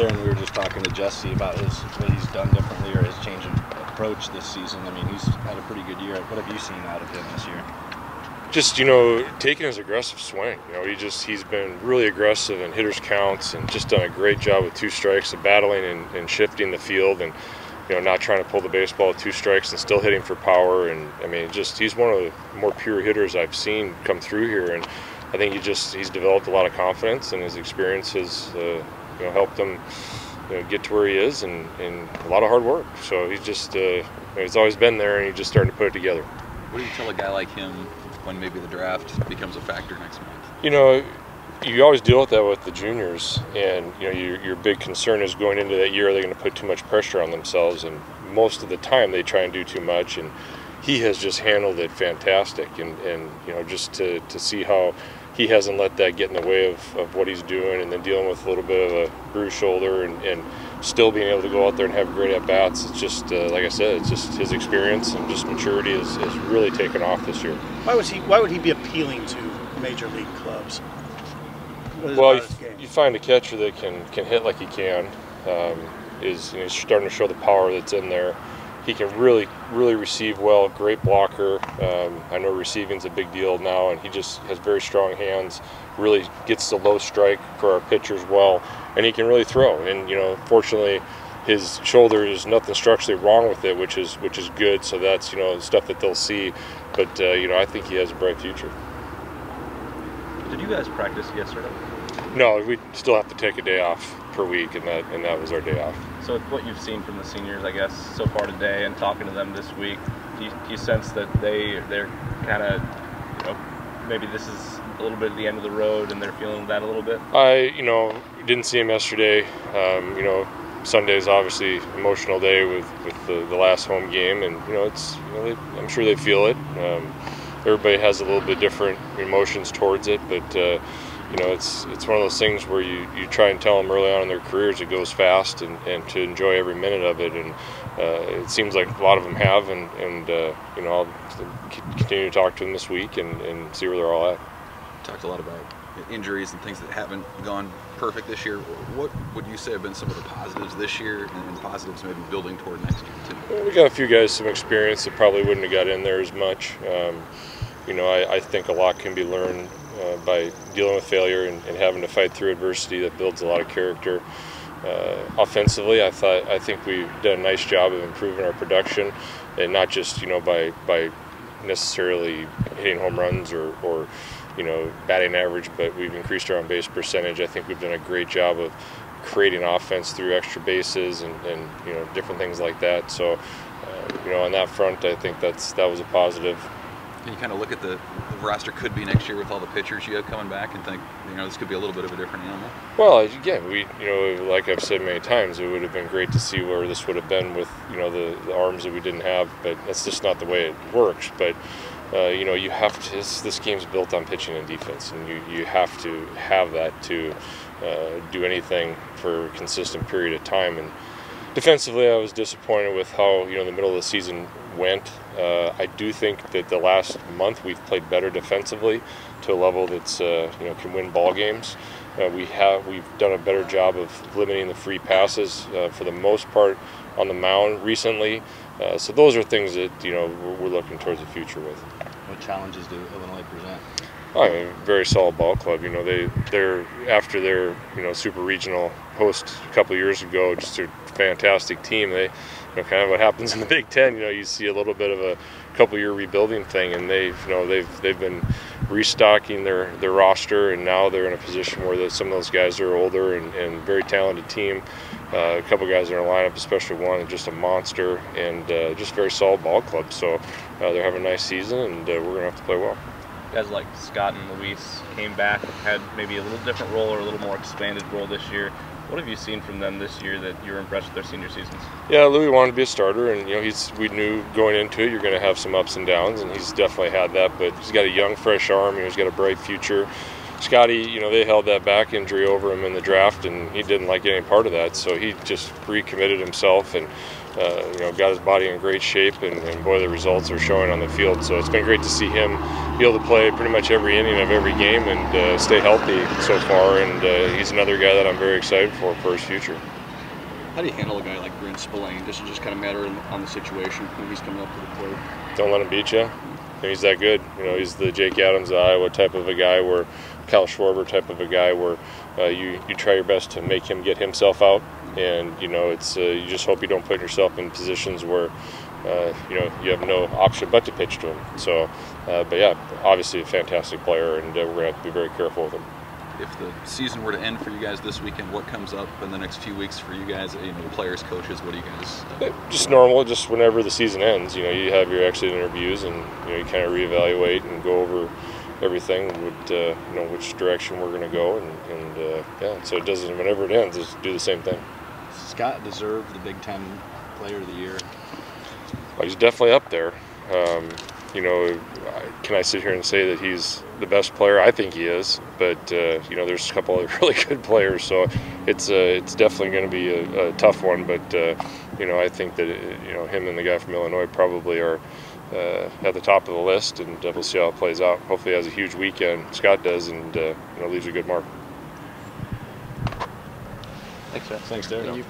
Darin, we were just talking to Jesse about what he's done differently or his change in approach this season. I mean, he's had a pretty good year. What have you seen out of him this year? Just, taking his aggressive swing. He's been really aggressive in hitters counts and just done a great job with 2 strikes of battling and shifting the field and, not trying to pull the baseball with 2 strikes and still hitting for power. And I mean, he's one of the more pure hitters I've seen come through here. And I think he's developed a lot of confidence, and his experience has, helped him, get to where he is, and a lot of hard work. So he's just, he's always been there, and he's just starting to put it together. What do you tell a guy like him when maybe the draft becomes a factor next month? You always deal with that with the juniors, and your big concern is going into that year, are they going to put too much pressure on themselves? And most of the time they try and do too much, and he has just handled it fantastic. And just to see how he hasn't let that get in the way of what he's doing, and then dealing with a little bit of a bruised shoulder and still being able to go out there and have great at-bats. It's just, like I said, it's just his experience and just maturity has really taken off this year. Why would he be appealing to major league clubs? Well, you find a catcher that can hit like he can. He's starting to show the power that's in there. He can really receive well. Great blocker. I know receiving's a big deal now, and he just has very strong hands. Really gets the low strike for our pitchers well, and he can really throw. And fortunately, his shoulder is nothing structurally wrong with it, which is good. So that's stuff that they'll see. But I think he has a bright future. Did you guys practice yesterday? No, we still have to take a day off per week, and that was our day off. So with what you've seen from the seniors, I guess, so far today and talking to them this week, do you sense that they're kind of, maybe this is a little bit at the end of the road and they're feeling that a little bit? I, didn't see him yesterday. Sunday is obviously an emotional day with the last home game, and I'm sure they feel it. Everybody has a little bit different emotions towards it, but it's one of those things where you try and tell them early on in their careers it goes fast, and to enjoy every minute of it. And it seems like a lot of them have, and I'll continue to talk to them this week and see where they're all at. Talked a lot about injuries and things that haven't gone perfect this year. What would you say have been some of the positives this year, and positives maybe building toward next year too? Well, we got a few guys some experience that probably wouldn't have got in there as much. I think a lot can be learned by dealing with failure and having to fight through adversity. That builds a lot of character. Offensively, I think we did a nice job of improving our production, and not just by necessarily hitting home runs or batting average, but we've increased our on base percentage. I think we've done a great job of creating offense through extra bases and different things like that. So on that front, I think that was a positive. Can you kind of look at the roster could be next year with all the pitchers you have coming back and think, this could be a little bit of a different animal? Well, again, like I've said many times, it would have been great to see where this would have been with, the arms that we didn't have, but that's just not the way it works. But, you have to, this game's built on pitching and defense, and you have to have that to do anything for a consistent period of time. And defensively, I was disappointed with how, the middle of the season went. I do think that the last month we've played better defensively to a level that's can win ball games. We've done a better job of limiting the free passes for the most part on the mound recently. So those are things that we're looking towards the future with. What challenges do Illinois present? A very solid ball club. They're after their super regional host a couple of years ago, just a fantastic team. They kind of what happens in the Big Ten. You see a little bit of a couple-year rebuilding thing, and they've been restocking their roster, and now they're in a position where some of those guys are older and very talented team. A couple guys in our lineup, especially one, just a monster, and just very solid ball club. So they're having a nice season, and we're going to have to play well. Guys like Scott and Luis came back, had maybe a little different role or a little more expanded role this year. What have you seen from them this year that you were impressed with their senior seasons? Yeah, Louis wanted to be a starter, and we knew going into it you're going to have some ups and downs, and he's definitely had that. But he's got a young, fresh arm. He's got a bright future. Scotty, they held that back injury over him in the draft, and he didn't like any part of that. So he just recommitted himself and got his body in great shape, and boy, the results are showing on the field. So it's been great to see him be able to play pretty much every inning of every game and stay healthy so far. And he's another guy that I'm very excited for his future. How do you handle a guy like Brent Spillane? Does it just kind of matter on the situation when he's coming up to the plate? Don't let him beat you. He's that good. He's the Jake Adams of Iowa type of a guy, where Kyle Schwarber type of a guy, where you try your best to make him get himself out. And it's you just hope you don't put yourself in positions where you have no option but to pitch to him. So, but yeah, obviously a fantastic player, and we're gonna have to be very careful with him. If the season were to end for you guys this weekend, what comes up in the next few weeks for you guys? Players, coaches, what do you guys? Just normal. Just whenever the season ends, you have your exit interviews, and you kind of reevaluate and go over everything, which direction we're going to go, and yeah. So it doesn't. Whenever it ends, just do the same thing. Scott deserved the Big Ten Player of the Year. Well, he's definitely up there. Can I sit here and say that he's the best player? I think he is, but there's a couple of really good players, so it's definitely going to be a tough one. But I think that him and the guy from Illinois probably are at the top of the list, and we'll see how it plays out. Hopefully, he has a huge weekend. Scott does, and leaves a good mark. Thanks, Jeff. Thanks, Darin.